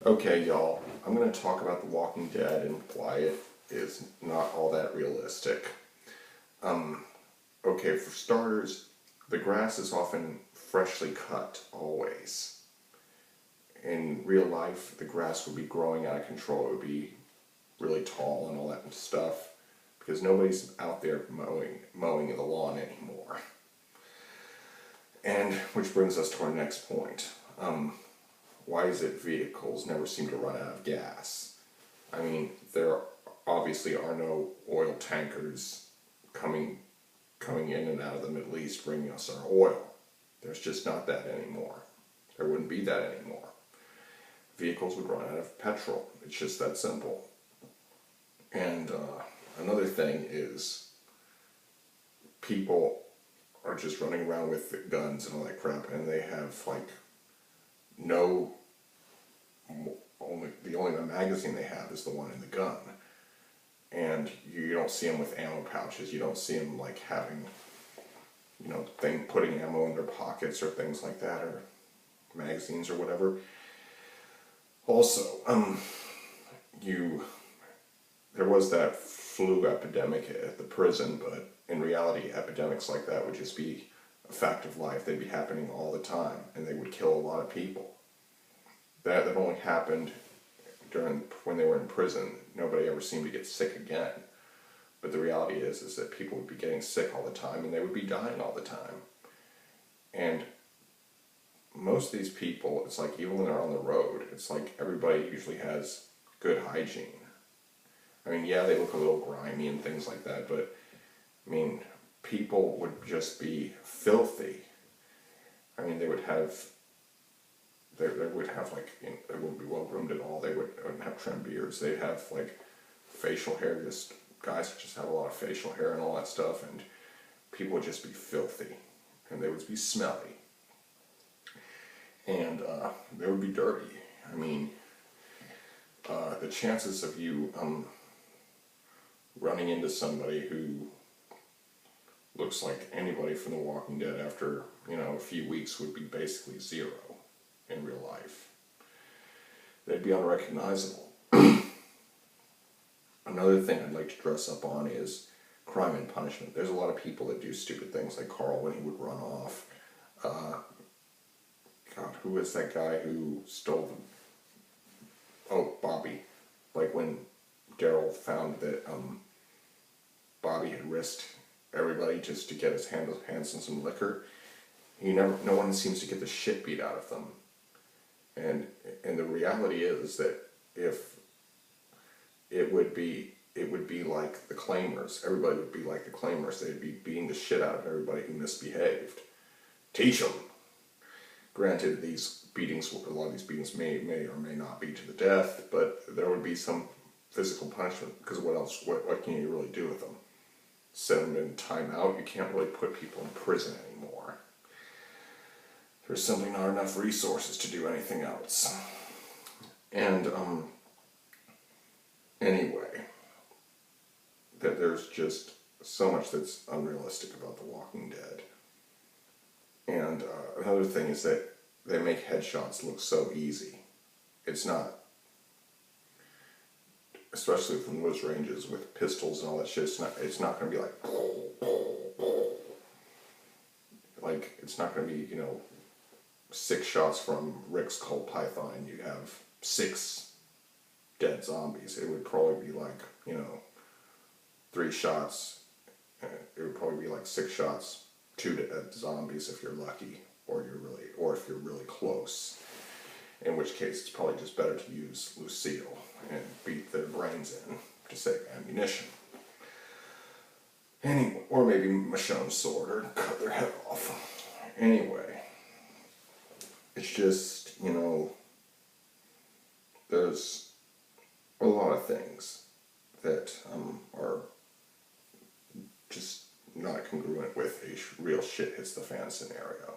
Okay, y'all, I'm going to talk about The Walking Dead and why it is not all that realistic. Okay, for starters, the grass is often freshly cut, always. In real life, the grass would be growing out of control. It would be really tall and all that stuff because nobody's out there mowing the lawn anymore. And which brings us to our next point. Why is it vehicles never seem to run out of gas? I mean, there obviously are no oil tankers coming in and out of the Middle East bringing us our oil. There's just not that anymore. There wouldn't be that anymore. Vehicles would run out of petrol. It's just that simple. And another thing is people are just running around with guns and all that crap, and they have like the only magazine they have is the one in the gun, and you don't see them with ammo pouches. You don't see them like having, putting ammo in their pockets or things like that, or magazines or whatever. Also, there was that flu epidemic at the prison, but in reality, epidemics like that would just be a fact of life. They'd be happening all the time, and they would kill a lot of people. That only happened when they were in prison. Nobody ever seemed to get sick again. But the reality is that people would be getting sick all the time, and they would be dying all the time. And most of these people, it's like even when they're on the road, it's like everybody usually has good hygiene. I mean, yeah, they look a little grimy and things like that, but I mean, people would just be filthy. I mean, they would have like, they wouldn't be well groomed at all. They wouldn't have trim beards. They'd have like facial hair. Guys would just have a lot of facial hair and all that stuff, and people would just be filthy, and they would be smelly, and they would be dirty. I mean, the chances of you running into somebody who looks like anybody from The Walking Dead after a few weeks would be basically zero in real life. They'd be unrecognizable. Another thing I'd like to dress up on is crime and punishment. There's a lot of people that do stupid things, like Carl when he would run off. God, who was that guy who stole them? Oh, Bobby. Like when Daryl found that Bobby had risked everybody just to get his hands on some liquor. No one seems to get the shit beat out of them. And the reality is that if it would be like the claimers. Everybody would be like the claimers. They'd be beating the shit out of everybody who misbehaved. Teach them. Granted, a lot of these beatings may or may not be to the death, but there would be some physical punishment, because what can you really do with them? Send them in timeout? You can't really put people in prison anymore. There's simply not enough resources to do anything else. And anyway, that there's just so much that's unrealistic about The Walking Dead. And another thing is that they make headshots look so easy. It's not. Especially from those ranges with pistols and all that shit, it's not going to be like, it's not going to be, 6 shots from Rick's Cold Python and you have 6 dead zombies. It would probably be like, 3 shots. It would probably be like 6 shots, 2 dead zombies if you're lucky, or if you're really close. In which case, it's probably just better to use Lucille and beat their brains in to save ammunition. Anyway, or maybe Michonne's sword, or cut their head off. Anyway, it's just, there's a lot of things that are just not congruent with a real shit hits the fan scenario.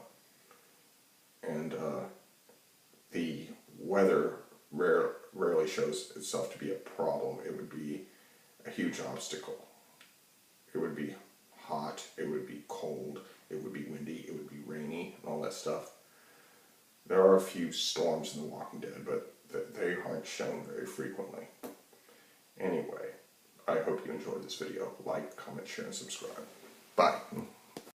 And the weather rarely shows itself to be a problem. It would be a huge obstacle. It would be hot, it would be cold, it would be windy, it would be rainy, and all that stuff. There are a few storms in The Walking Dead, but they aren't shown very frequently. Anyway, I hope you enjoyed this video. Like, comment, share, and subscribe. Bye.